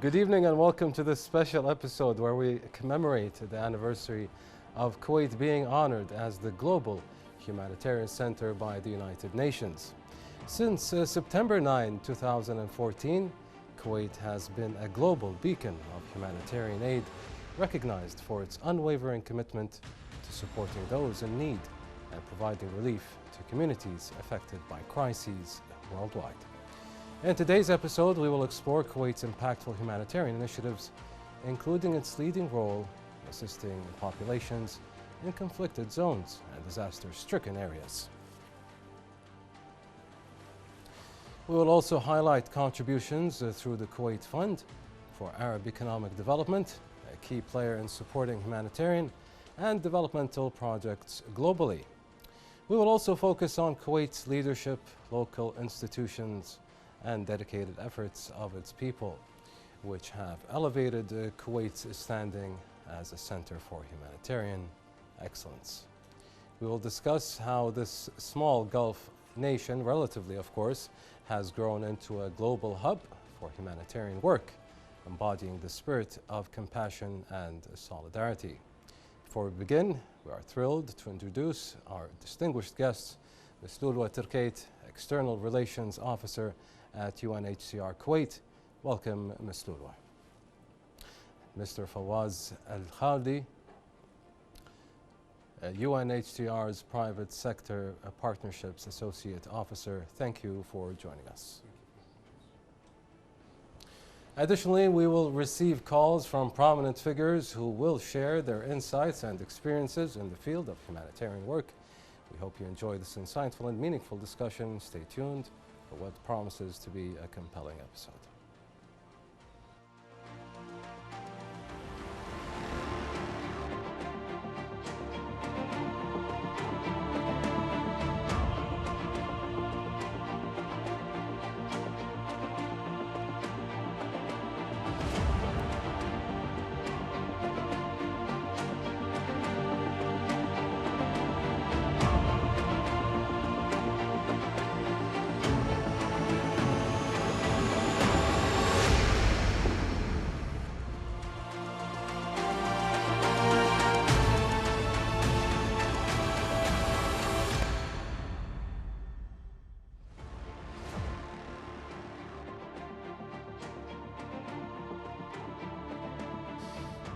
Good evening and welcome to this special episode where we commemorate the anniversary of Kuwait being honored as the Global Humanitarian Center by the United Nations. Since September 9, 2014, Kuwait has been a global beacon of humanitarian aid, recognized for its unwavering commitment to supporting those in need and providing relief to communities affected by crises worldwide. In today's episode, we will explore Kuwait's impactful humanitarian initiatives, including its leading role in assisting populations in conflicted zones and disaster-stricken areas. We will also highlight contributions through the Kuwait Fund for Arab Economic Development, a key player in supporting humanitarian and developmental projects globally. We will also focus on Kuwait's leadership, local institutions, and dedicated efforts of its people, which have elevated Kuwait's standing as a center for humanitarian excellence. We will discuss how this small Gulf nation, relatively of course, has grown into a global hub for humanitarian work, embodying the spirit of compassion and solidarity. Before we begin, we are thrilled to introduce our distinguished guests, Ms. Lulwa Turkate, External Relations Officer at UNHCR Kuwait. Welcome, Ms. Lulwa. Mr. Fawaz Al-Khaldi, UNHCR's Private Sector Partnerships Associate Officer. Thank you for joining us. Additionally, we will receive calls from prominent figures who will share their insights and experiences in the field of humanitarian work. We hope you enjoy this insightful and meaningful discussion. Stay tuned for what promises to be a compelling episode.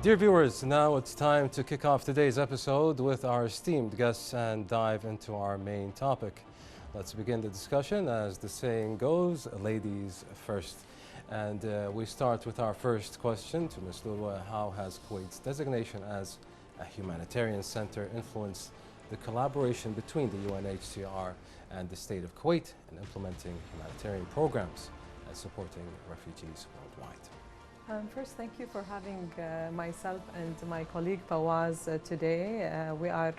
Dear viewers, now it's time to kick off today's episode with our esteemed guests and dive into our main topic. Let's begin the discussion. As the saying goes, ladies first. And we start with our first question to Ms. Lulwa. How has Kuwait's designation as a humanitarian center influenced the collaboration between the UNHCR and the state of Kuwait in implementing humanitarian programs and supporting refugees worldwide? First, thank you for having myself and my colleague Fawaz today. We are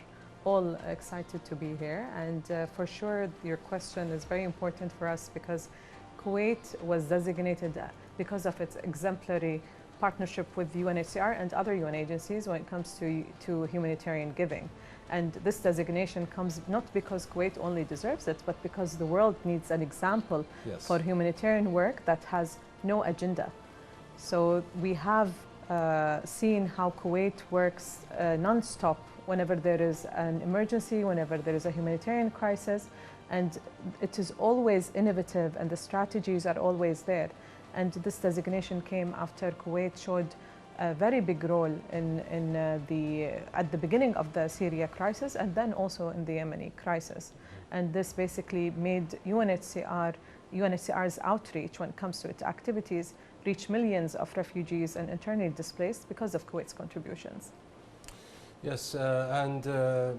all excited to be here, and for sure your question is very important for us because Kuwait was designated because of its exemplary partnership with UNHCR and other UN agencies when it comes to humanitarian giving. And this designation comes not because Kuwait only deserves it, but because the world needs an example for humanitarian work that has no agenda. So we have seen how Kuwait works non-stop whenever there is an emergency, whenever there is a humanitarian crisis, and it is always innovative and the strategies are always there. And this designation came after Kuwait showed a very big role at the beginning of the Syria crisis and then also in the Yemeni crisis. And this basically made UNHCR's outreach when it comes to its activities reach millions of refugees and internally displaced because of Kuwait's contributions. Yes, and to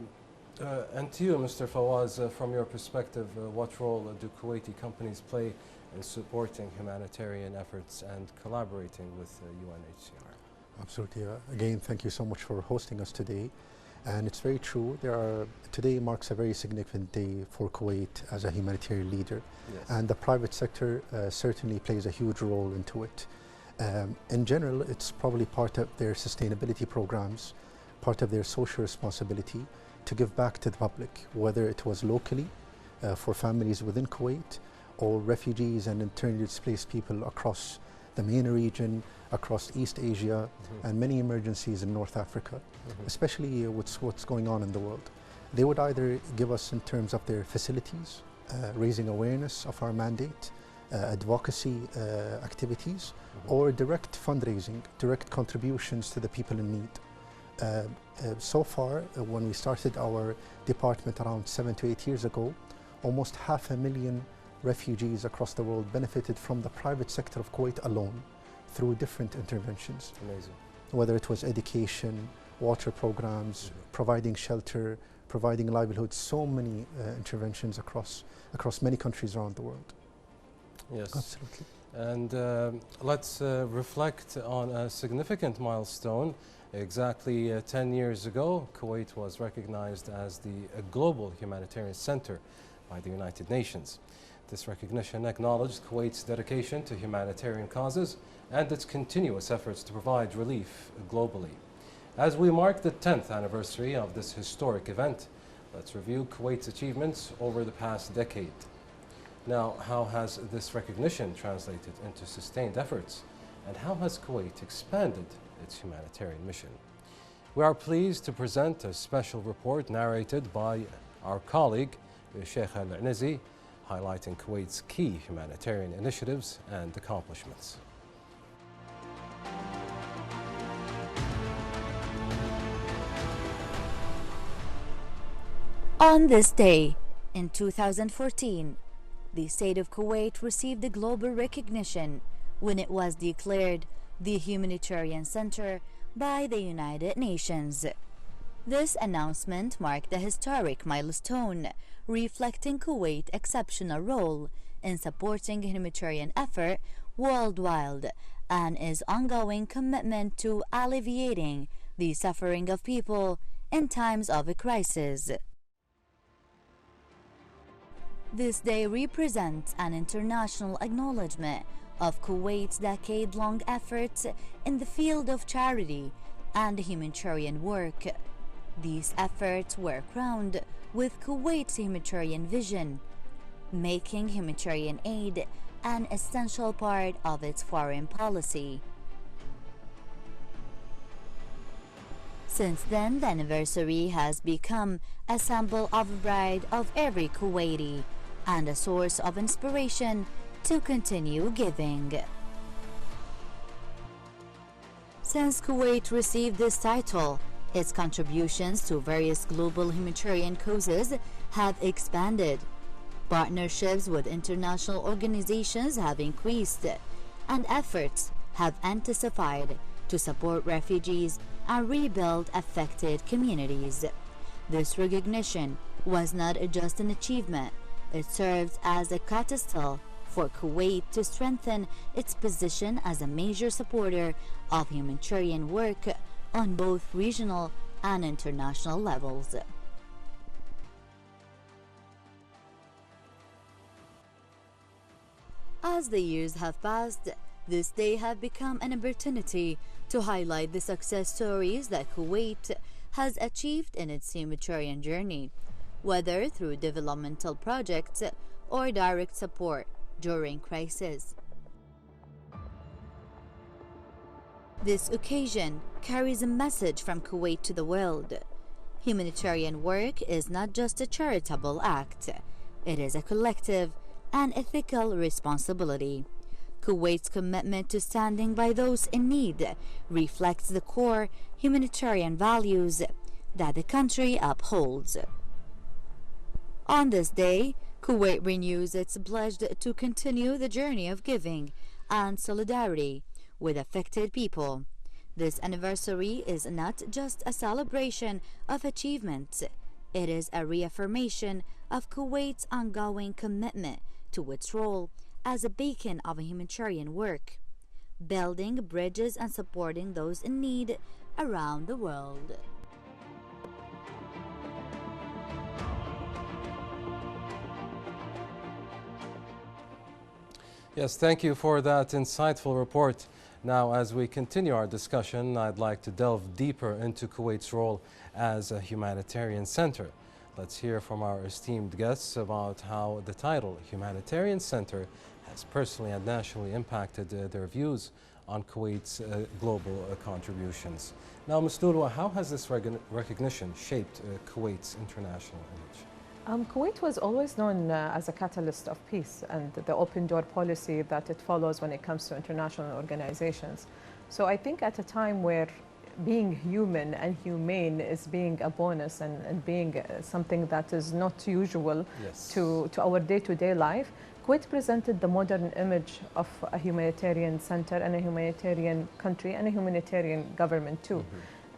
you, Mr. Fawaz, from your perspective, what role do Kuwaiti companies play in supporting humanitarian efforts and collaborating with UNHCR? Absolutely. Again, thank you so much for hosting us today. And it's very true. Today marks a very significant day for Kuwait as a humanitarian leader. Yes. And the private sector certainly plays a huge role into it. In general, it's probably part of their sustainability programs, part of their social responsibility to give back to the public, whether it was locally for families within Kuwait or refugees and internally displaced people across the MENA region, across East Asia, and many emergencies in North Africa, especially what's going on in the world. They would either give us in terms of their facilities, raising awareness of our mandate, advocacy activities, or direct fundraising, direct contributions to the people in need. So far, when we started our department around 7 to 8 years ago, almost 500,000 refugees across the world benefited from the private sector of Kuwait alone through different interventions. Amazing. Whether it was education, water programs, providing shelter, providing livelihoods, so many interventions across many countries around the world. Yes. Absolutely. And let's reflect on a significant milestone. Exactly 10 years ago, Kuwait was recognized as the global humanitarian center by the United Nations. This recognition acknowledged Kuwait's dedication to humanitarian causes and its continuous efforts to provide relief globally. As we mark the 10th anniversary of this historic event, let's review Kuwait's achievements over the past decade. Now, how has this recognition translated into sustained efforts, and how has Kuwait expanded its humanitarian mission? We are pleased to present a special report narrated by our colleague, Sheikh Al-Anazi, highlighting Kuwait's key humanitarian initiatives and accomplishments. On this day, in 2014, the state of Kuwait received a global recognition when it was declared the Humanitarian Center by the United Nations. This announcement marked a historic milestone, reflecting Kuwait's exceptional role in supporting humanitarian effort worldwide and its ongoing commitment to alleviating the suffering of people in times of a crisis. This day represents an international acknowledgement of Kuwait's decade-long efforts in the field of charity and humanitarian work. These efforts were crowned with Kuwait's humanitarian vision, making humanitarian aid an essential part of its foreign policy. Since then, the anniversary has become a symbol of pride of every Kuwaiti and a source of inspiration to continue giving. Since Kuwait received this title, its contributions to various global humanitarian causes have expanded. Partnerships with international organizations have increased, and efforts have intensified to support refugees and rebuild affected communities. This recognition was not just an achievement, it served as a catalyst for Kuwait to strengthen its position as a major supporter of humanitarian work on both regional and international levels. As the years have passed, this day has become an opportunity to highlight the success stories that Kuwait has achieved in its humanitarian journey, whether through developmental projects or direct support during crisis. This occasion carries a message from Kuwait to the world. Humanitarian work is not just a charitable act, it is a collective and ethical responsibility. Kuwait's commitment to standing by those in need reflects the core humanitarian values that the country upholds. On this day, Kuwait renews its pledge to continue the journey of giving and solidarity with affected people. This anniversary is not just a celebration of achievements, it is a reaffirmation of Kuwait's ongoing commitment to its role as a beacon of humanitarian work, building bridges and supporting those in need around the world. Yes, thank you for that insightful report. Now, as we continue our discussion, I'd like to delve deeper into Kuwait's role as a humanitarian center. Let's hear from our esteemed guests about how the title Humanitarian Center has personally and nationally impacted their views on Kuwait's global contributions. Now, Ms. Lulwa, how has this recognition shaped Kuwait's international image? Kuwait was always known as a catalyst of peace and the open door policy that it follows when it comes to international organizations. So I think at a time where being human and humane is being a bonus and being something that is not usual Yes. to our day-to-day life, Kuwait presented the modern image of a humanitarian center and a humanitarian country and a humanitarian government too.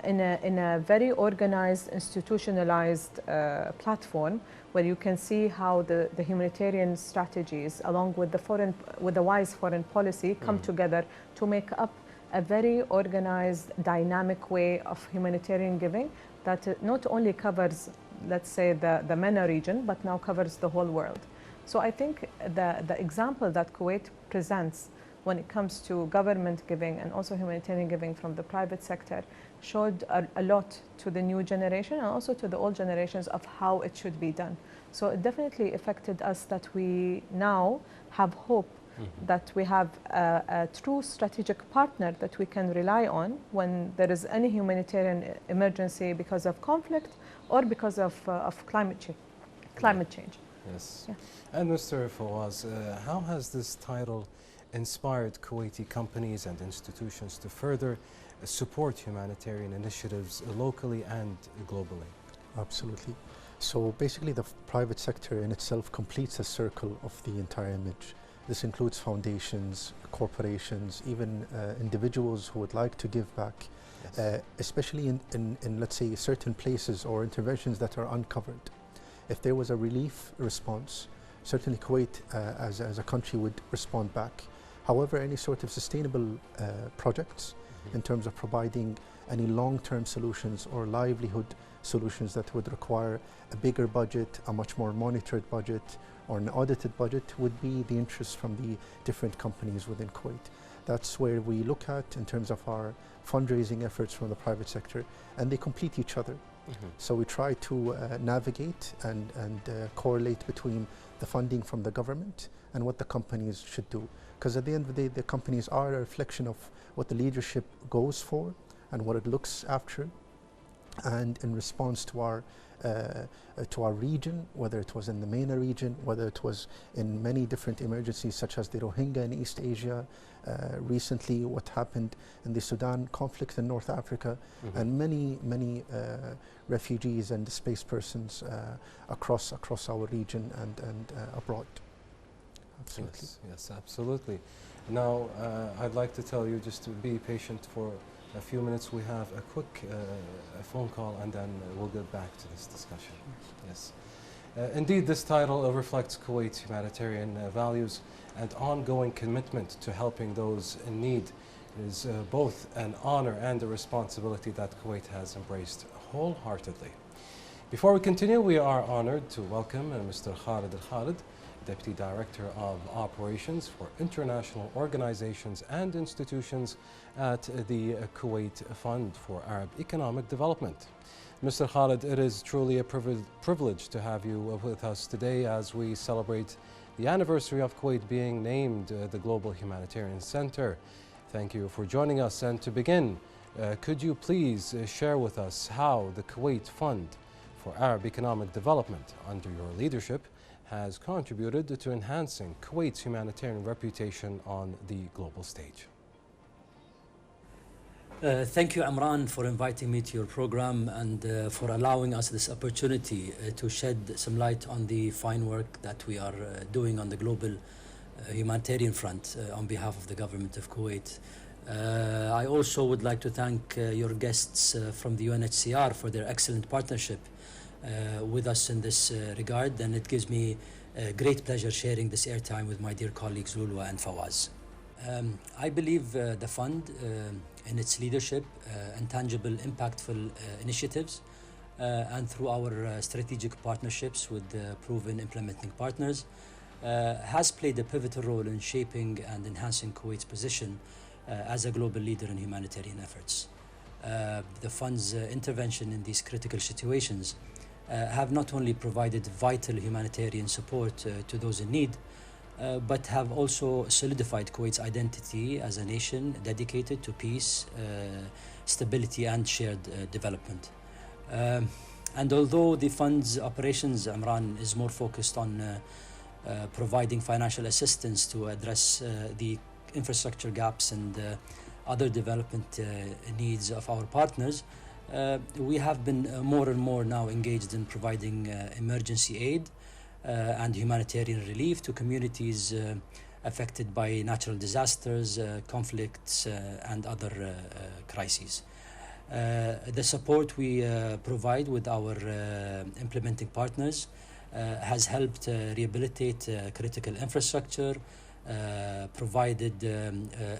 In a very organized, institutionalized platform where you can see how the humanitarian strategies along with the wise foreign policy come together to make up a very organized, dynamic way of humanitarian giving that not only covers, let's say, the MENA region, but now covers the whole world. So I think the example that Kuwait presents when it comes to government giving and also humanitarian giving from the private sector showed a lot to the new generation and also to the old generations of how it should be done. So it definitely affected us that we now have hope that we have a true strategic partner that we can rely on when there is any humanitarian emergency because of conflict or because of climate change. Yes. Yeah. And Mr. Fawaz, how has this title inspired Kuwaiti companies and institutions to further support humanitarian initiatives locally and globally? Absolutely. So basically the private sector in itself completes a circle of the entire image. This includes foundations, corporations, even individuals who would like to give back, Yes. especially in, let's say, certain places or interventions that are uncovered. If there was a relief response, certainly Kuwait as a country would respond back. However, any sort of sustainable projects in terms of providing any long-term solutions or livelihood solutions that would require a bigger budget, a much more monitored budget, or an audited budget would be the interest from the different companies within Kuwait. That's where we look at in terms of our fundraising efforts from the private sector, and they complete each other. So we try to navigate and correlate between the funding from the government and what the companies should do. Because at the end of the day, the companies are a reflection of what the leadership goes for and what it looks after. And in response to our region, whether it was in the MENA region, whether it was in many different emergencies such as the Rohingya in East Asia, recently what happened in the Sudan conflict in North Africa, and many refugees and displaced persons across our region and abroad. Absolutely. Yes, absolutely. Now, I'd like to tell you just to be patient for a few minutes. We have a quick phone call and then we'll get back to this discussion. Yes. Indeed, this title reflects Kuwait's humanitarian values and ongoing commitment to helping those in need. It is both an honor and a responsibility that Kuwait has embraced wholeheartedly. Before we continue, we are honored to welcome Mr. Khalid Al-Khalid, Deputy Director of Operations for International Organizations and Institutions at the Kuwait Fund for Arab Economic Development. Mr. Khalid, it is truly a privilege to have you with us today as we celebrate the anniversary of Kuwait being named the Global Humanitarian Center. Thank you for joining us. And to begin, could you please share with us how the Kuwait Fund for Arab Economic Development, under your leadership, has contributed to enhancing Kuwait's humanitarian reputation on the global stage? Thank you, Amran, for inviting me to your program and for allowing us this opportunity to shed some light on the fine work that we are doing on the global humanitarian front on behalf of the government of Kuwait. I also would like to thank your guests from the UNHCR for their excellent partnership with us in this regard, and it gives me great pleasure sharing this airtime with my dear colleagues Lulwa and Fawaz. I believe the fund in its leadership and tangible impactful initiatives and through our strategic partnerships with proven implementing partners has played a pivotal role in shaping and enhancing Kuwait's position as a global leader in humanitarian efforts. The fund's intervention in these critical situations have not only provided vital humanitarian support to those in need, but have also solidified Kuwait's identity as a nation dedicated to peace, stability and shared development. And although the fund's operations, Imran, is more focused on providing financial assistance to address the infrastructure gaps and other development needs of our partners, we have been more and more now engaged in providing emergency aid and humanitarian relief to communities affected by natural disasters, conflicts and other crises. The support we provide with our implementing partners has helped rehabilitate critical infrastructure, provided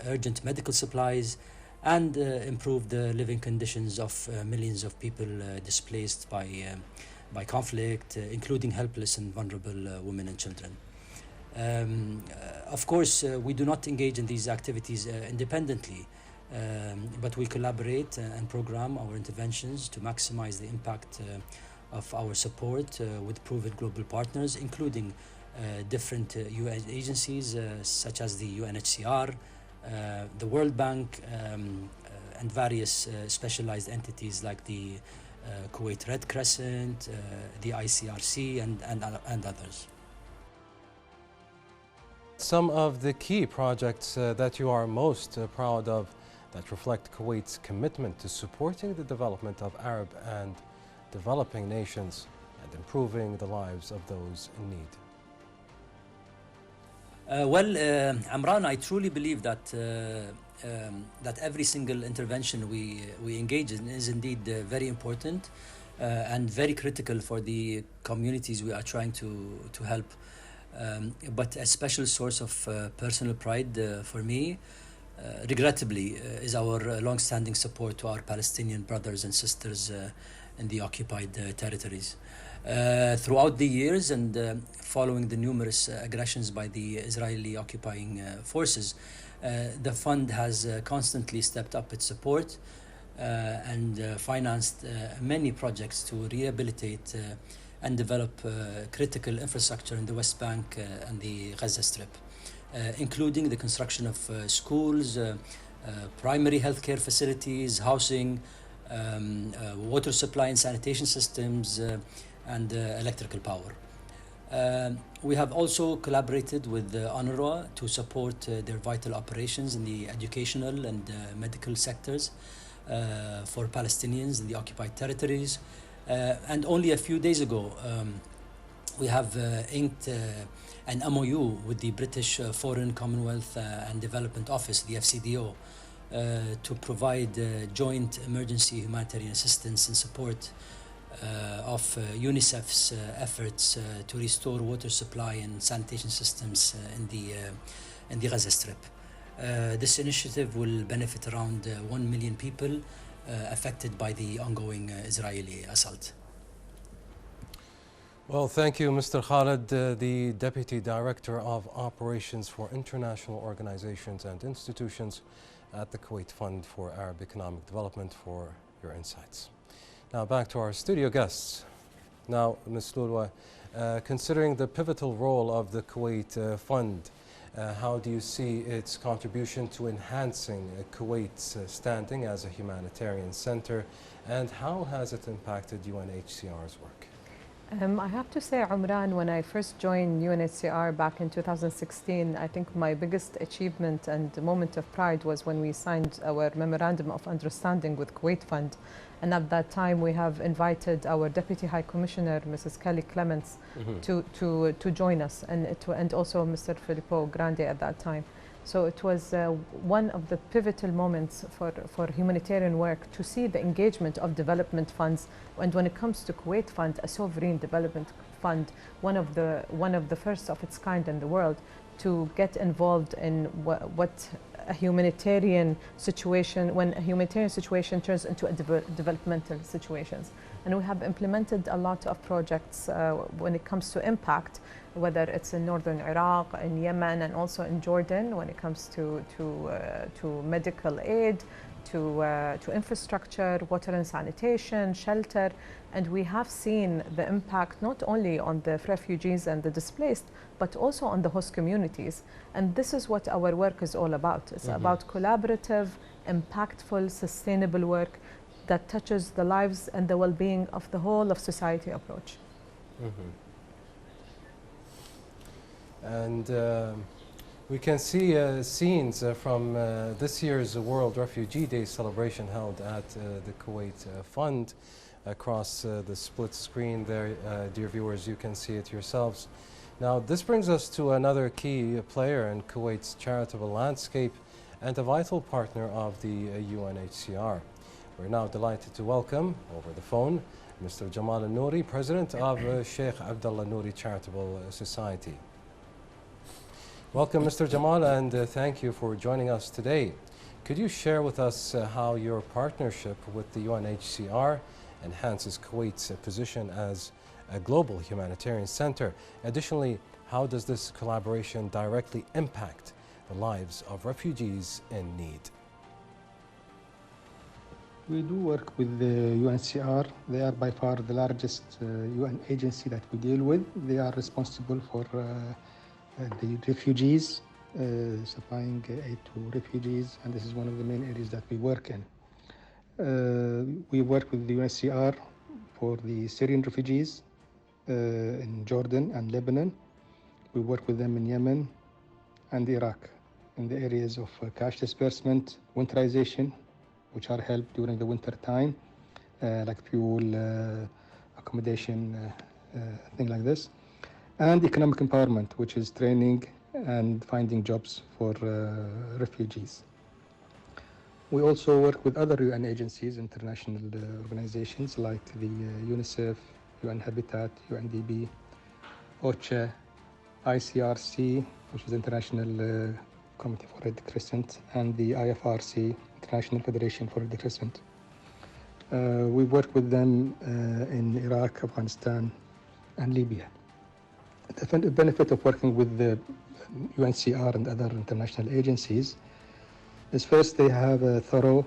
urgent medical supplies, and improved the living conditions of millions of people displaced by conflict, including helpless and vulnerable women and children. Of course, we do not engage in these activities independently, but we collaborate and program our interventions to maximize the impact of our support with proven global partners, including different UN agencies such as the UNHCR, the World Bank, and various specialized entities like the Kuwait Red Crescent, the ICRC, and others. Some of the key projects that you are most proud of that reflect Kuwait's commitment to supporting the development of Arab and developing nations and improving the lives of those in need. Amran, I truly believe that that every single intervention we engage in is indeed very important and very critical for the communities we are trying to help. But a special source of personal pride for me, regrettably, is our long-standing support to our Palestinian brothers and sisters in the occupied territories. Throughout the years and following the numerous aggressions by the Israeli occupying forces, the fund has constantly stepped up its support and financed many projects to rehabilitate and develop critical infrastructure in the West Bank and the Gaza Strip, including the construction of schools, primary healthcare facilities, housing, water supply and sanitation systems, and electrical power. We have also collaborated with UNRWA to support their vital operations in the educational and medical sectors for Palestinians in the occupied territories. And only a few days ago, we have inked an MOU with the British Foreign, Commonwealth and Development Office, the FCDO, to provide joint emergency humanitarian assistance and support of UNICEF's efforts to restore water supply and sanitation systems in the Gaza Strip. This initiative will benefit around 1 million people affected by the ongoing Israeli assault. Well, thank you, Mr. Khalid, the Deputy Director of Operations for International Organizations and Institutions at the Kuwait Fund for Arab Economic Development, for your insights. Now back to our studio guests. Now, Ms. Lulwa, considering the pivotal role of the Kuwait Fund, how do you see its contribution to enhancing Kuwait's standing as a humanitarian center, and how has it impacted UNHCR's work? I have to say, Umran, when I first joined UNHCR back in 2016, I think my biggest achievement and moment of pride was when we signed our Memorandum of Understanding with Kuwait Fund. And at that time, we have invited our Deputy High Commissioner, Mrs. Kelly Clements, to join us, and also Mr. Filippo Grandi at that time. So it was one of the pivotal moments for humanitarian work to see the engagement of development funds. And when it comes to Kuwait Fund, a sovereign development fund, one of the first of its kind in the world, to get involved in what a humanitarian situation, when a humanitarian situation turns into a developmental situations. And we have implemented a lot of projects when it comes to impact, whether it's in northern Iraq, in Yemen, and also in Jordan, when it comes to medical aid, to infrastructure, water and sanitation, shelter, and we have seen the impact not only on the refugees and the displaced, but also on the host communities. And this is what our work is all about. It's about collaborative, impactful, sustainable work that touches the lives and the well-being of the whole of society approach. And we can see scenes from this year's World Refugee Day celebration held at the Kuwait Fund across the split screen there. Dear viewers, you can see it yourselves. Now, this brings us to another key player in Kuwait's charitable landscape and a vital partner of the UNHCR. We're now delighted to welcome, over the phone, Mr. Jamal Al-Nouri, President of Sheikh Abdullah Nouri Charitable Society. Welcome, Mr. Jamal, and thank you for joining us today. Could you share with us how your partnership with the UNHCR enhances Kuwait's position as a global humanitarian center? Additionally, how does this collaboration directly impact the lives of refugees in need? We do work with the UNHCR. They are by far the largest UN agency that we deal with. They are responsible for the refugees, supplying aid to refugees, and this is one of the main areas that we work in. We work with the UNHCR for the Syrian refugees in Jordan and Lebanon. We work with them in Yemen and Iraq in the areas of cash disbursement, winterization, which are helped during the winter time, like fuel, accommodation, thing like this, and economic empowerment, which is training and finding jobs for refugees. We also work with other UN agencies, international organizations like the UNICEF, UN Habitat, UNDP, OCHA, ICRC, which is International Committee for Red Crescent, and the IFRC, International Federation for Red Crescent. We work with them in Iraq, Afghanistan, and Libya. The benefit of working with the UNHCR and other international agencies is, first, they have a thorough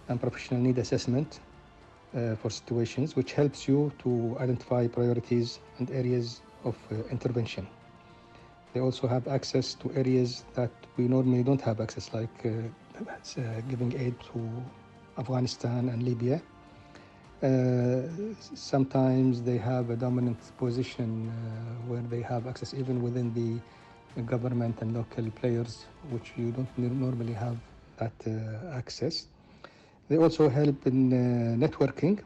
and professional need assessment for situations, which helps you to identify priorities and areas of intervention. They also have access to areas that we normally don't have access, like giving aid to Afghanistan and Libya. Sometimes they have a dominant position where they have access even within the government and local players, which you don't normally have that access. They also help in networking,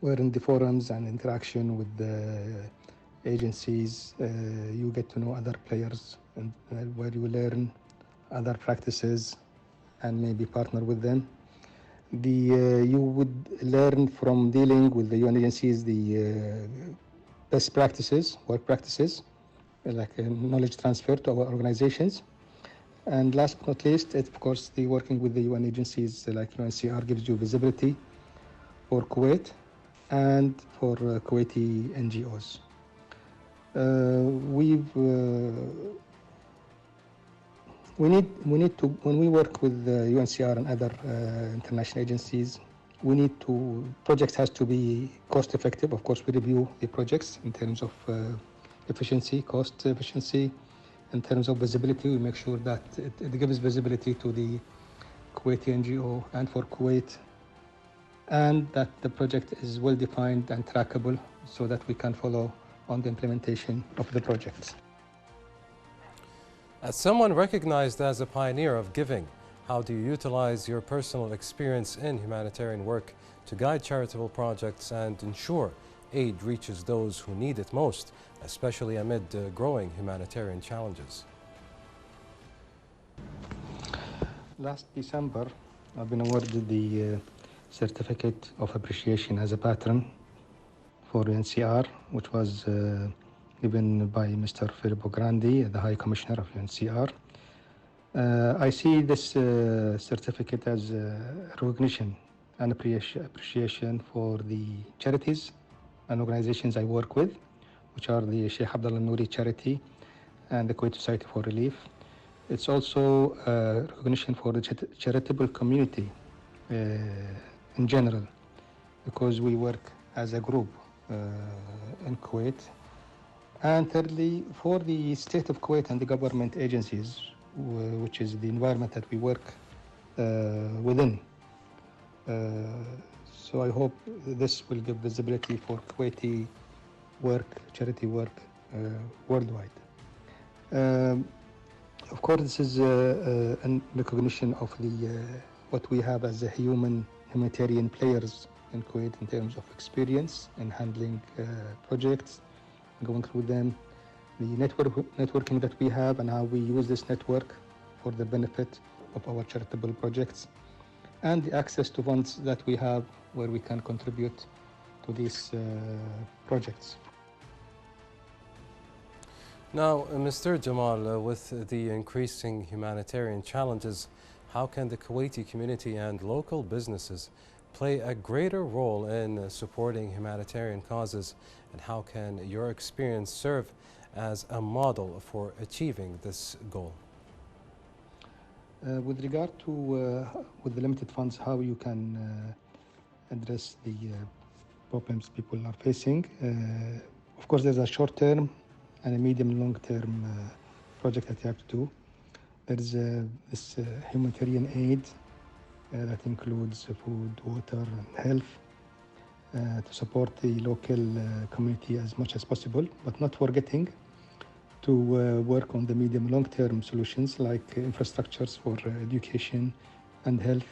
where in the forums and interaction with the agencies, you get to know other players, and where you learn other practices and maybe partner with them. You would learn from dealing with the UN agencies the best practices, work practices, like knowledge transfer to our organizations. And last but not least, of course, the working with the UN agencies like UNHCR gives you visibility for Kuwait and for Kuwaiti NGOs. We need to, when we work with the UNHCR and other international agencies, projects has to be cost effective. Of course, we review the projects in terms of efficiency, cost efficiency. In terms of visibility, we make sure that it gives visibility to the Kuwaiti NGO and for Kuwait, and that the project is well defined and trackable so that we can follow on the implementation of the project. As someone recognized as a pioneer of giving, how do you utilize your personal experience in humanitarian work to guide charitable projects and ensure aid reaches those who need it most, especially amid growing humanitarian challenges? Last December, I've been awarded the Certificate of Appreciation as a Patron for UNHCR, which was given by Mr. Filippo Grandi, the High Commissioner of UNHCR. I see this certificate as recognition and appreciation for the charities and organizations I work with, which are the Sheikh Abdullah Nouri Charity and the Kuwait Society for Relief. It's also recognition for the charitable community in general, because we work as a group in Kuwait. And thirdly, for the state of Kuwait and the government agencies, which is the environment that we work within. So I hope this will give visibility for Kuwaiti work, charity work worldwide. Of course, this is a recognition of what we have as a humanitarian players in Kuwait in terms of experience in handling projects, going through them, the networking that we have and how we use this network for the benefit of our charitable projects, and the access to funds that we have where we can contribute to these projects. Now, Mr. Jamal, with the increasing humanitarian challenges, how can the Kuwaiti community and local businesses play a greater role in supporting humanitarian causes, and how can your experience serve as a model for achieving this goal? With regard to with the limited funds, how you can address the problems people are facing. Of course, there's a short-term and a medium and long-term project that you have to do. There's this humanitarian aid that includes food, water, and health to support the local community as much as possible, but not forgetting to work on the medium and long-term solutions like infrastructures for education and health,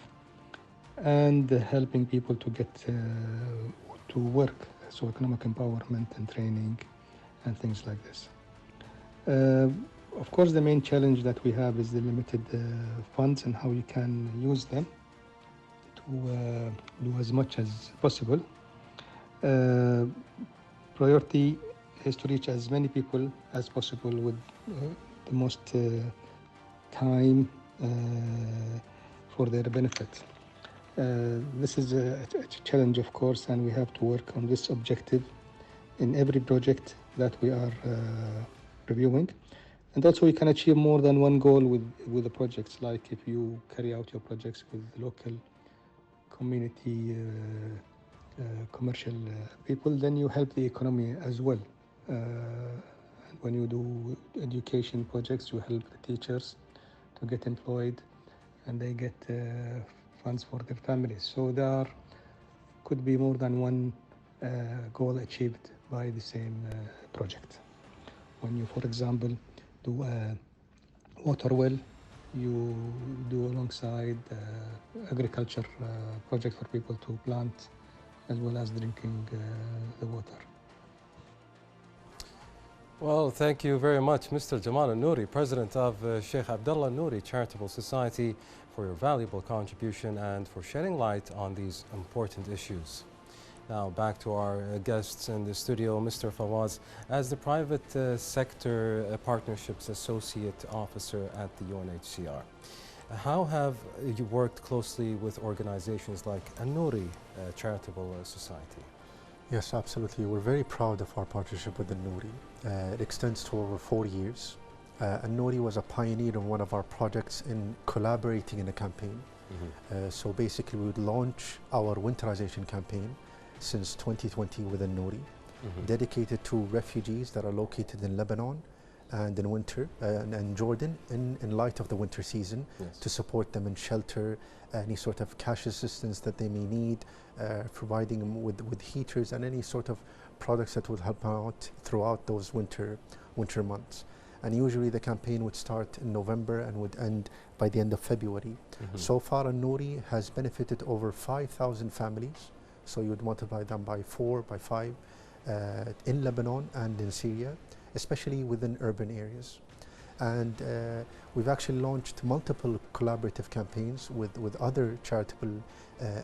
and helping people to get to work, so economic empowerment and training and things like this. Of course, the main challenge that we have is the limited funds and how you can use them to do as much as possible. Priority is to reach as many people as possible with the most time for their benefit. This is a challenge, of course, and we have to work on this objective in every project that we are reviewing. And also, you can achieve more than one goal with the projects, like if you carry out your projects with local community commercial people, then you help the economy as well. When you do education projects, you help the teachers to get employed and they get funds for their families. So there could be more than one goal achieved by the same project. When you, for example, do a water well, you do alongside agriculture project for people to plant as well as drinking the water. Well, thank you very much, Mr. Jamal Al-Nouri, President of Sheikh Abdullah Al-Nouri Charitable Society, for your valuable contribution and for shedding light on these important issues. Now back to our guests in the studio, Mr. Fawaz, as the Private Sector Partnerships Associate Officer at the UNHCR. How have you worked closely with organizations like Al-Nouri Charitable Society? Yes, absolutely. We're very proud of our partnership with Al-Nouri. It extends to over 4 years. Al-Nouri was a pioneer in one of our projects in collaborating in a campaign. So basically, we would launch our winterization campaign since 2020 with Al-Nouri, dedicated to refugees that are located in Lebanon and in winter and Jordan in light of the winter season, to support them in shelter, any sort of cash assistance that they may need, providing them with heaters and any sort of products that would help out throughout those winter months. And usually the campaign would start in November and would end by the end of February. So far, Al-Nouri has benefited over 5,000 families. So you would multiply them by 4, by 5 in Lebanon and in Syria, especially within urban areas. And we've actually launched multiple collaborative campaigns with other charitable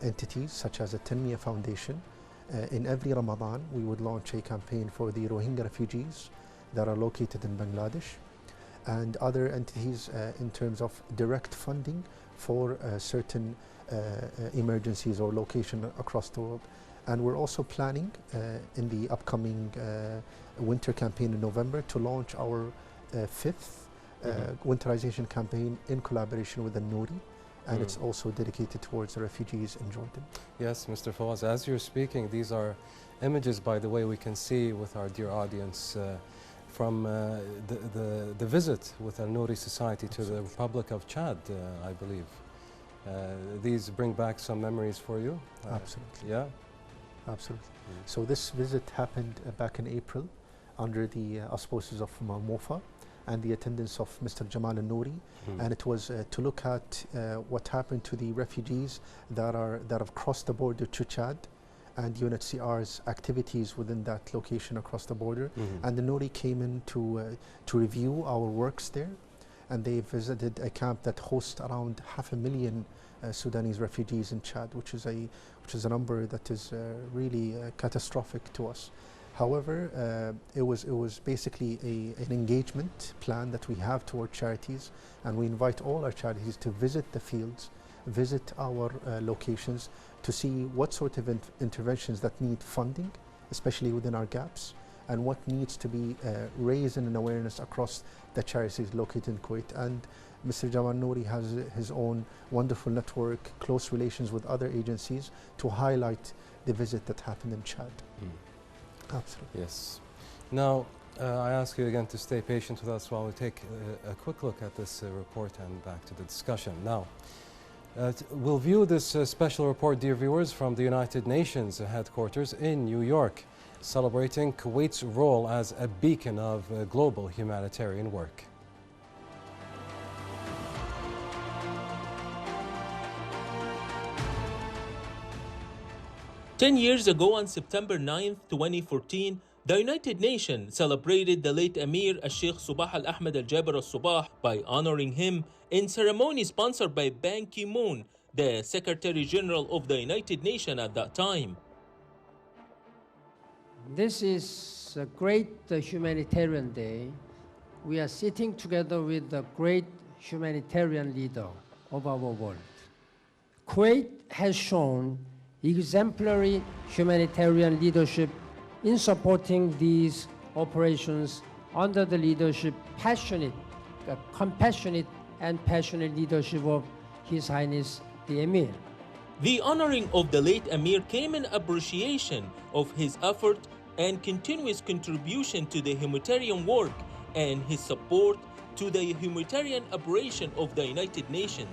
entities, such as the Tanmiya Foundation. In every Ramadan, we would launch a campaign for the Rohingya refugees that are located in Bangladesh, and other entities in terms of direct funding for certain emergencies or location across the world. And we're also planning in the upcoming winter campaign in November to launch our 5th winterization campaign in collaboration with the Nouri, and it's also dedicated towards the refugees in Jordan. Yes, Mr. Fawaz, as you're speaking, these are images, by the way, we can see with our dear audience from the visit with Al Nouri Society to the Republic of Chad, I believe. These bring back some memories for you? Absolutely. Yeah? Absolutely. So this visit happened back in April under the auspices of MOFA and the attendance of Mr. Jamal Al Nouri, and it was to look at what happened to the refugees that have crossed the border to Chad, and UNHCR's activities within that location across the border. And the Nouri came in to review our works there, and they visited a camp that hosts around 500,000 Sudanese refugees in Chad, which is a number that is really catastrophic to us. However, it was basically an engagement plan that we have toward charities, and we invite all our charities to visit the fields, visit our locations to see what sort of interventions that need funding, especially within our gaps, and what needs to be raised in an awareness across the charities located in Kuwait. And Mr. Jamal Nouri has his own wonderful network, close relations with other agencies to highlight the visit that happened in Chad. Absolutely. Yes. Now, I ask you again to stay patient with us while we take a quick look at this report and back to the discussion. Now, we'll view this special report, dear viewers, from the United Nations headquarters in New York, celebrating Kuwait's role as a beacon of global humanitarian work. Ten years ago, on September 9th, 2014, the United Nations celebrated the late Emir Al-Sheikh Subah Al-Ahmed Al-Jaber Al-Subah by honoring him in ceremony sponsored by Ban Ki-moon, the Secretary General of the United Nations at that time. This is a great humanitarian day. We are sitting together with the great humanitarian leader of our world. Kuwait has shown exemplary humanitarian leadership in supporting these operations under the leadership, compassionate and passionate leadership of His Highness the Emir. The honoring of the late Emir came in appreciation of his effort and continuous contribution to the humanitarian work and his support to the humanitarian operation of the United Nations.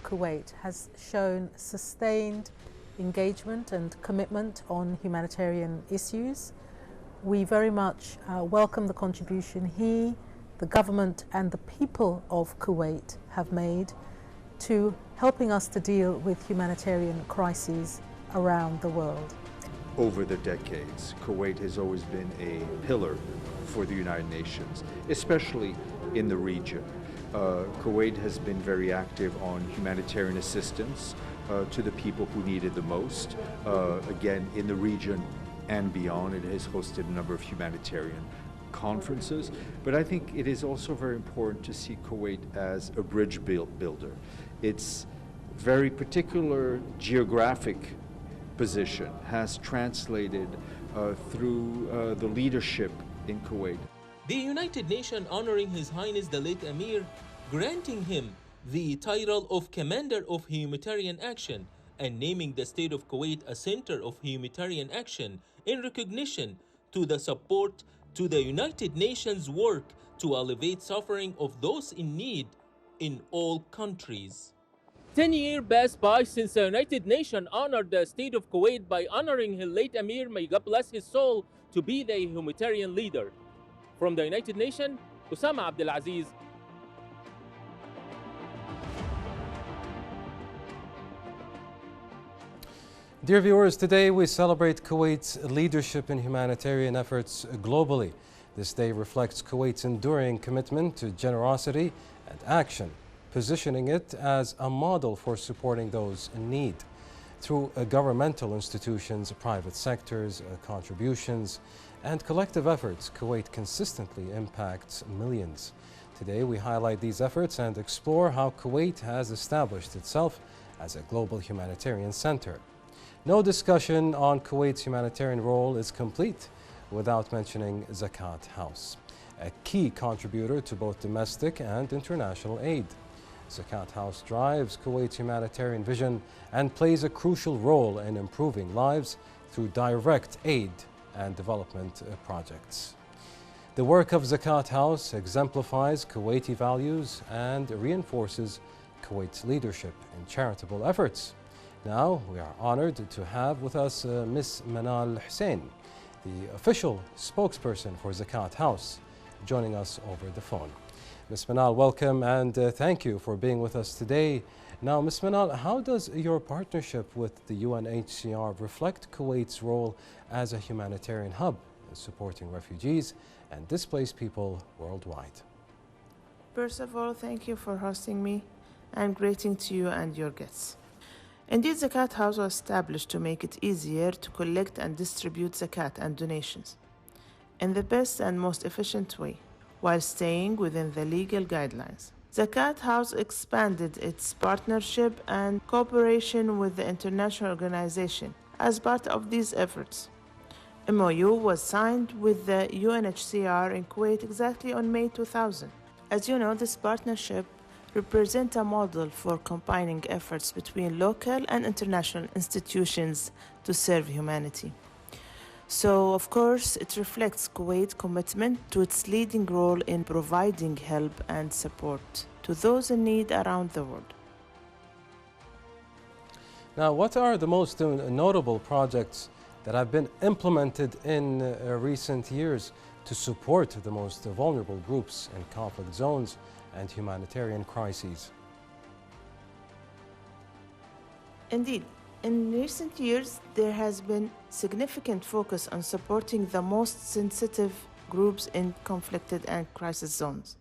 Kuwait has shown sustained engagement and commitment on humanitarian issues. We very much welcome the contribution he, the government and the people of Kuwait have made to helping us to deal with humanitarian crises around the world. Over the decades, Kuwait has always been a pillar for the United Nations, especially in the region. Kuwait has been very active on humanitarian assistance to the people who need it the most. Again, in the region and beyond, it has hosted a number of humanitarian conferences. But I think it is also very important to see Kuwait as a bridge builder. Its very particular geographic position has translated through the leadership in Kuwait. The United Nations honoring His Highness the late Emir, granting him the title of Commander of Humanitarian Action and naming the state of Kuwait a center of humanitarian action in recognition to the support to the United Nations work to alleviate suffering of those in need in all countries. 10 years passed by since the United Nations honored the state of Kuwait by honoring his late Emir, may God bless his soul, to be the humanitarian leader. From the United Nations, Osama Abdulaziz. Dear viewers, today we celebrate Kuwait's leadership in humanitarian efforts globally. This day reflects Kuwait's enduring commitment to generosity and action, positioning it as a model for supporting those in need. Through governmental institutions, private sectors, contributions, and collective efforts, Kuwait consistently impacts millions. Today we highlight these efforts and explore how Kuwait has established itself as a global humanitarian center. No discussion on Kuwait's humanitarian role is complete without mentioning Zakat House. a key contributor to both domestic and international aid. Zakat House drives Kuwait's humanitarian vision and plays a crucial role in improving lives through direct aid and development projects. The work of Zakat House exemplifies Kuwaiti values and reinforces Kuwait's leadership in charitable efforts. Now, we are honored to have with us Ms. Manal Hussein, the official spokesperson for Zakat House, joining us over the phone. Ms. Manal, welcome and thank you for being with us today. Now, Ms. Manal, how does your partnership with the UNHCR reflect Kuwait's role as a humanitarian hub in supporting refugees and displaced people worldwide? First of all, thank you for hosting me and greeting to you and your guests. Indeed, Zakat House was established to make it easier to collect and distribute zakat and donations in the best and most efficient way, while staying within the legal guidelines. Zakat House expanded its partnership and cooperation with the international organization. As part of these efforts, MOU was signed with the UNHCR in Kuwait exactly on May 2000. As you know, this partnership represents a model for combining efforts between local and international institutions to serve humanity. So, of course, it reflects Kuwait's commitment to its leading role in providing help and support to those in need around the world. Now, what are the most notable projects that have been implemented in recent years to support the most vulnerable groups in conflict zones and humanitarian crises? Indeed, in recent years, there has been significant focus on supporting the most sensitive groups in conflicted and crisis zones.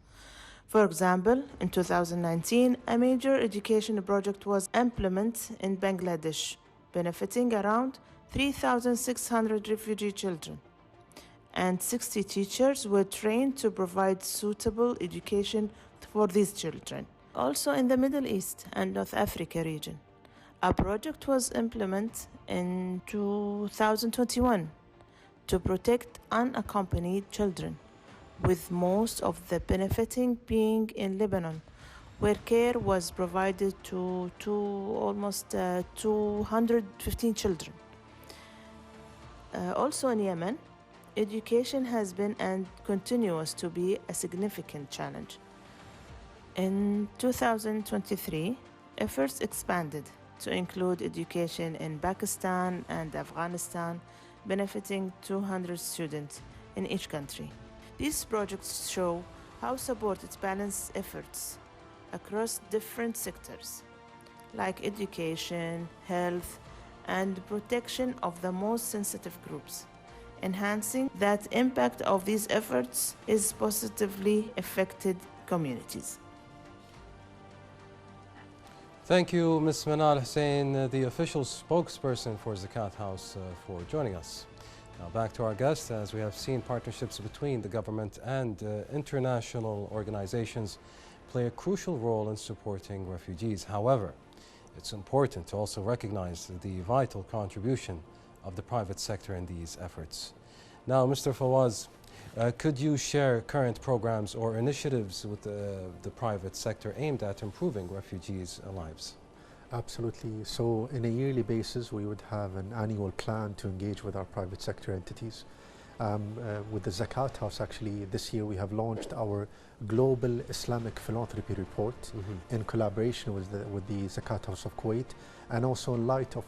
For example, in 2019, a major education project was implemented in Bangladesh, benefiting around 3,600 refugee children, and 60 teachers were trained to provide suitable education for these children. Also in the Middle East and North Africa region, a project was implemented in 2021 to protect unaccompanied children, with most of the benefiting being in Lebanon, where care was provided to almost 215 children. Also in Yemen, education has been and continues to be a significant challenge. In 2023, efforts expanded to include education in Pakistan and Afghanistan, benefiting 200 students in each country. These projects show how support balanced efforts across different sectors, like education, health, and protection of the most sensitive groups, enhancing that impact of these efforts is positively affected communities. Thank you, Ms. Manal Hussein, the official spokesperson for Zakat House, for joining us. Now back to our guest, as we have seen partnerships between the government and international organizations play a crucial role in supporting refugees. However, it's important to also recognize the vital contribution of the private sector in these efforts. Now, Mr. Fawaz, could you share current programs or initiatives with the private sector aimed at improving refugees' lives? Absolutely. So in a yearly basis, we would have an annual plan to engage with our private sector entities. With the Zakat House, actually, this year we have launched our Global Islamic Philanthropy Report in collaboration with the Zakat House of Kuwait, and also in light of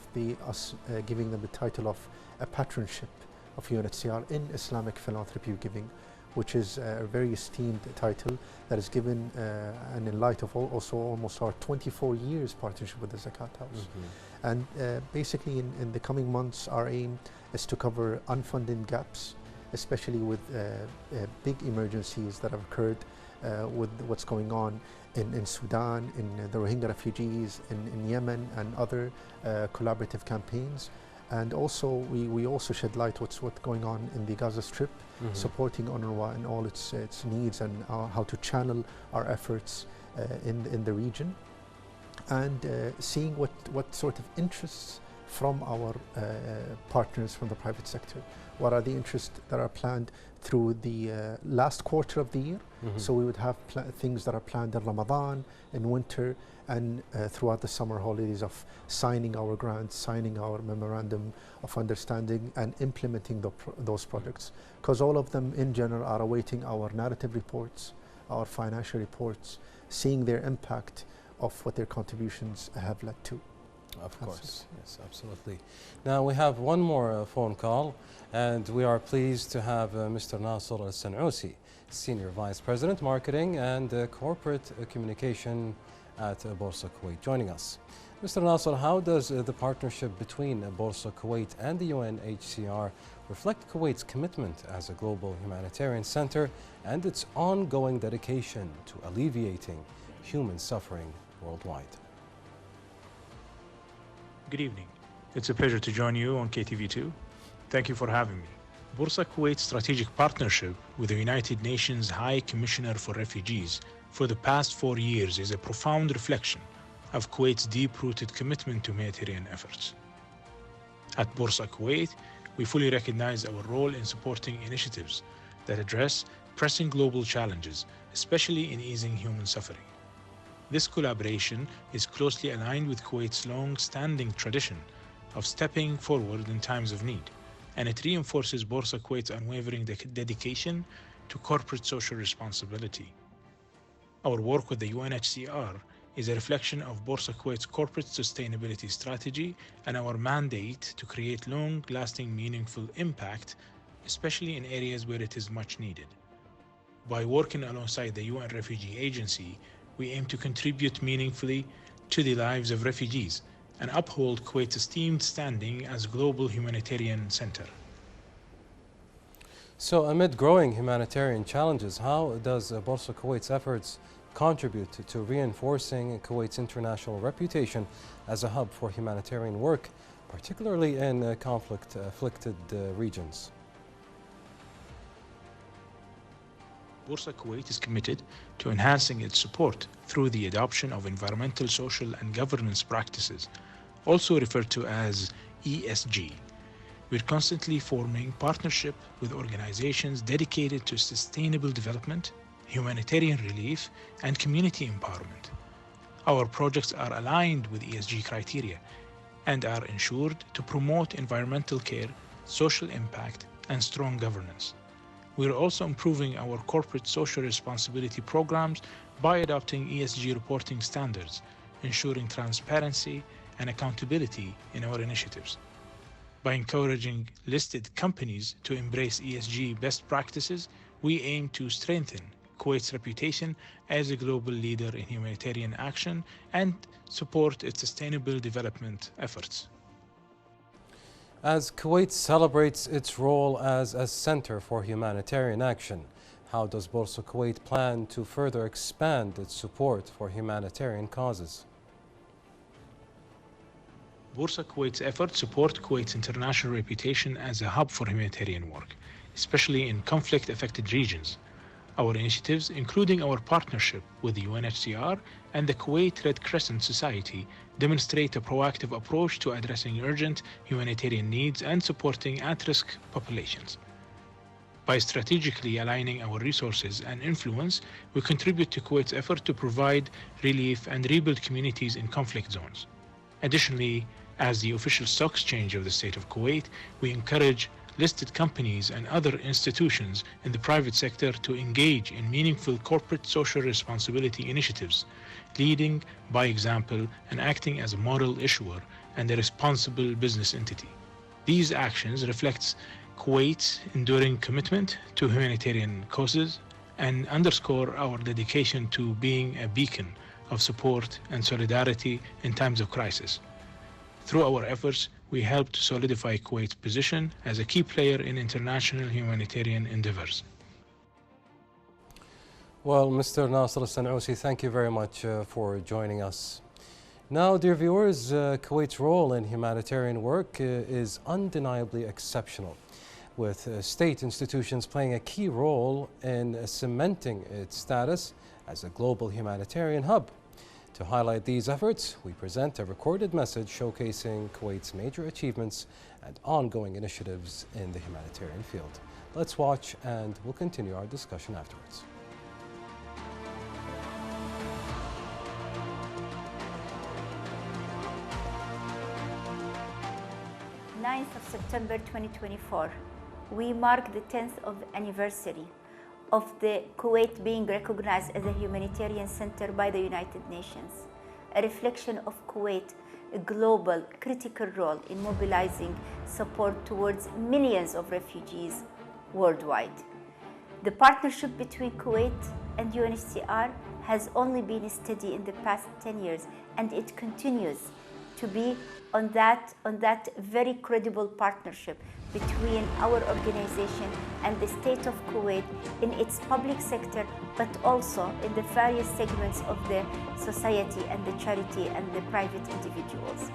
us giving them the title of a patronship of UNHCR in Islamic philanthropy giving, which is a very esteemed title that is given and in light of also almost our 24 years partnership with the Zakat House. And basically in the coming months, our aim is to cover unfunded gaps, especially with big emergencies that have occurred with what's going on in Sudan, in the Rohingya refugees, in Yemen, and other collaborative campaigns. And also, we also shed light what's going on in the Gaza Strip, supporting UNRWA in all its needs, and how to channel our efforts in the region, and seeing what sort of interests from our partners from the private sector. What are the interests that are planned through the last quarter of the year? So we would have things that are planned in Ramadan, in winter, and throughout the summer holidays of signing our grants, signing our memorandum of understanding, and implementing those projects. Because all of them in general are awaiting our narrative reports, our financial reports, seeing their impact of what their contributions have led to. Of course, yes, absolutely. Now we have one more phone call, and we are pleased to have Mr. Nasser Al-Sanousi, Senior Vice President, Marketing and Corporate Communication at Borsa Kuwait, joining us. Mr. Nasser, how does the partnership between Borsa Kuwait and the UNHCR reflect Kuwait's commitment as a global humanitarian center and its ongoing dedication to alleviating human suffering worldwide? Good evening. It's a pleasure to join you on KTV2. Thank you for having me. Borsa Kuwait's strategic partnership with the United Nations High Commissioner for Refugees for the past 4 years is a profound reflection of Kuwait's deep-rooted commitment to humanitarian efforts. At Borsa Kuwait, we fully recognize our role in supporting initiatives that address pressing global challenges, especially in easing human suffering. This collaboration is closely aligned with Kuwait's long-standing tradition of stepping forward in times of need, and it reinforces Borsa Kuwait's unwavering dedication to corporate social responsibility. Our work with the UNHCR is a reflection of Borsa Kuwait's corporate sustainability strategy and our mandate to create long-lasting, meaningful impact, especially in areas where it is much needed. By working alongside the UN Refugee Agency, we aim to contribute meaningfully to the lives of refugees and uphold Kuwait's esteemed standing as a global humanitarian center. So amid growing humanitarian challenges, how does Borsa Kuwait's efforts contribute to reinforcing Kuwait's international reputation as a hub for humanitarian work, particularly in conflict-afflicted regions? Borsa Kuwait is committed to enhancing its support through the adoption of environmental, social, and governance practices, also referred to as ESG. We're constantly forming partnership with organizations dedicated to sustainable development, humanitarian relief, and community empowerment. Our projects are aligned with ESG criteria and are ensured to promote environmental care, social impact, and strong governance. We are also improving our corporate social responsibility programs by adopting ESG reporting standards, ensuring transparency and accountability in our initiatives. By encouraging listed companies to embrace ESG best practices, we aim to strengthen Kuwait's reputation as a global leader in humanitarian action and support its sustainable development efforts. As Kuwait celebrates its role as a center for humanitarian action, how does Borsa Kuwait plan to further expand its support for humanitarian causes? Borsa Kuwait's efforts support Kuwait's international reputation as a hub for humanitarian work, especially in conflict-affected regions. Our initiatives, including our partnership with the UNHCR and the Kuwait Red Crescent Society, demonstrate a proactive approach to addressing urgent humanitarian needs and supporting at-risk populations. By strategically aligning our resources and influence, we contribute to Kuwait's effort to provide relief and rebuild communities in conflict zones. Additionally, as the official stock exchange of the state of Kuwait, we encourage listed companies and other institutions in the private sector to engage in meaningful corporate social responsibility initiatives, leading by example and acting as a model issuer and a responsible business entity. These actions reflect Kuwait's enduring commitment to humanitarian causes and underscore our dedication to being a beacon of support and solidarity in times of crisis. Through our efforts, we help to solidify Kuwait's position as a key player in international humanitarian endeavors. Well, Mr. Nasser Al-Sanousi, thank you very much for joining us. Now, dear viewers, Kuwait's role in humanitarian work is undeniably exceptional, with state institutions playing a key role in cementing its status as a global humanitarian hub. To highlight these efforts, we present a recorded message showcasing Kuwait's major achievements and ongoing initiatives in the humanitarian field. Let's watch and we'll continue our discussion afterwards. 9th of September 2024, we mark the 10th anniversary of the Kuwait being recognized as a humanitarian center by the United Nations, a reflection of Kuwait's global critical role in mobilizing support towards millions of refugees worldwide. The partnership between Kuwait and UNHCR has only been steady in the past 10 years, and it continues to be on that very credible partnership between our organization and the state of Kuwait in its public sector, but also in the various segments of the society and the charity and the private individuals.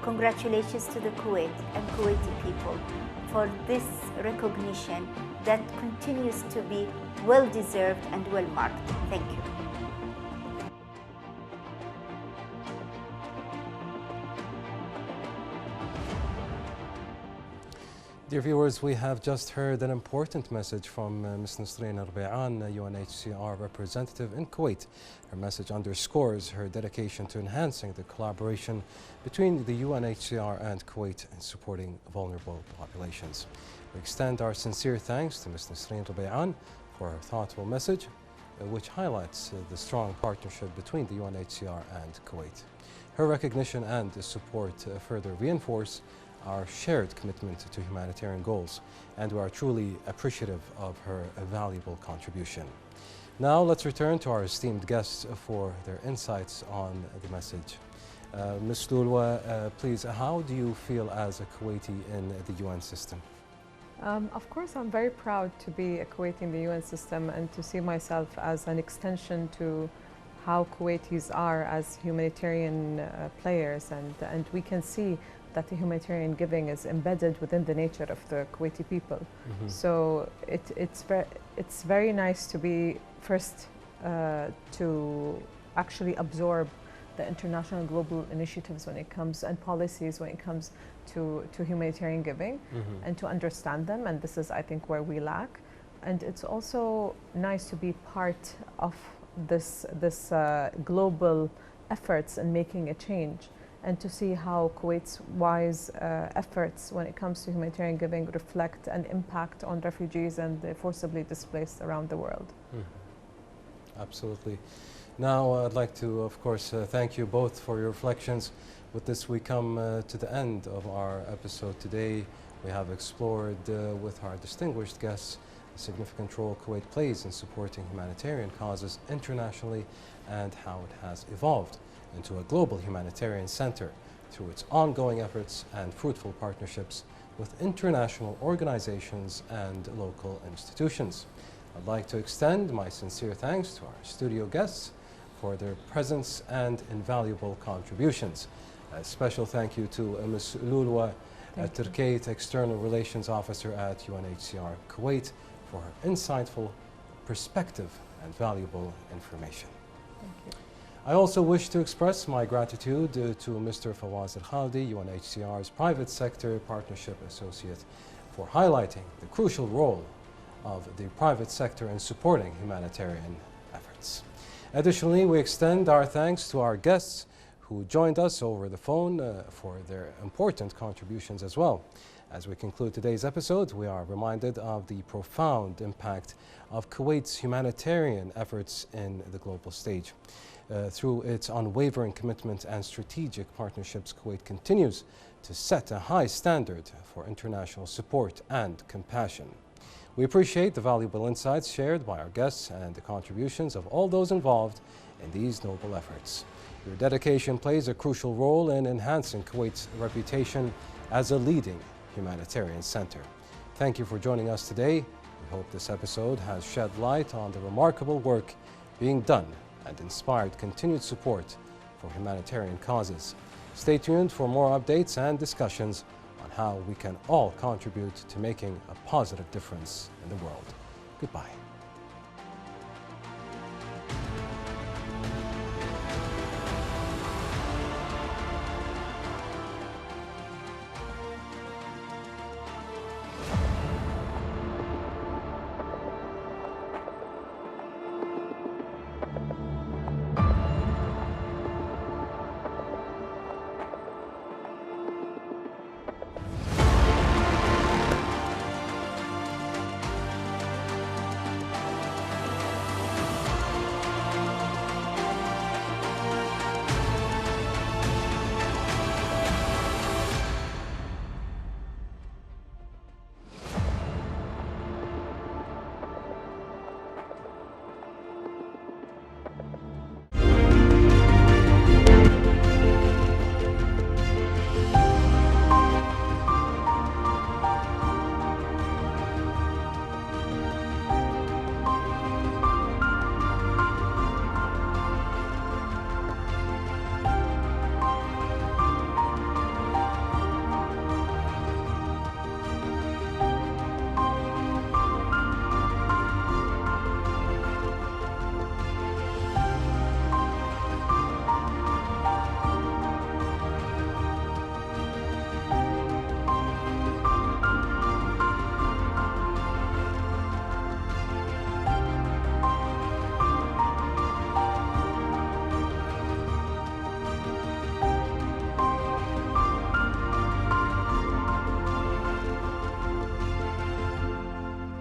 Congratulations to the Kuwait and Kuwaiti people for this recognition that continues to be well deserved and well marked. Thank you. Dear viewers, we have just heard an important message from Ms. Nisreen Al-Rubai'an, UNHCR representative in Kuwait. Her message underscores her dedication to enhancing the collaboration between the UNHCR and Kuwait in supporting vulnerable populations. We extend our sincere thanks to Ms. Nisreen Al-Rubai'an for her thoughtful message, which highlights the strong partnership between the UNHCR and Kuwait. Her recognition and support further reinforce our shared commitment to humanitarian goals, and we are truly appreciative of her valuable contribution. Now let's return to our esteemed guests for their insights on the message. Ms. Lulwa, please, how do you feel as a Kuwaiti in the UN system? Of course, I'm very proud to be a Kuwaiti in the UN system and to see myself as an extension to how Kuwaitis are as humanitarian players, and we can see that the humanitarian giving is embedded within the nature of the Kuwaiti people. Mm-hmm. So it's very nice to be first to actually absorb the international global initiatives when it comes, and policies when it comes to humanitarian giving, mm-hmm. and to understand them, and this is, I think, where we lack. And it's also nice to be part of this global efforts in making a change, and to see how Kuwait's wise efforts when it comes to humanitarian giving reflect an impact on refugees and the forcibly displaced around the world. Mm-hmm. Absolutely. Now I'd like to, of course, thank you both for your reflections. With this, we come to the end of our episode today. We have explored with our distinguished guests the significant role Kuwait plays in supporting humanitarian causes internationally and how it has evolved into a global humanitarian center through its ongoing efforts and fruitful partnerships with international organizations and local institutions. I'd like to extend my sincere thanks to our studio guests for their presence and invaluable contributions. A special thank you to Ms. Lulwa Turkate, External Relations Officer at UNHCR Kuwait, for her insightful perspective and valuable information. Thank you. I also wish to express my gratitude to Mr. Fawaz Al-Khaldi, UNHCR's Private Sector Partnership Associate, for highlighting the crucial role of the private sector in supporting humanitarian efforts. Additionally, we extend our thanks to our guests who joined us over the phone for their important contributions as well. As we conclude today's episode, we are reminded of the profound impact of Kuwait's humanitarian efforts in the global stage. Through its unwavering commitment and strategic partnerships, Kuwait continues to set a high standard for international support and compassion. We appreciate the valuable insights shared by our guests and the contributions of all those involved in these noble efforts. Your dedication plays a crucial role in enhancing Kuwait's reputation as a leading humanitarian center. Thank you for joining us today. We hope this episode has shed light on the remarkable work being done and inspired continued support for humanitarian causes. Stay tuned for more updates and discussions on how we can all contribute to making a positive difference in the world. Goodbye.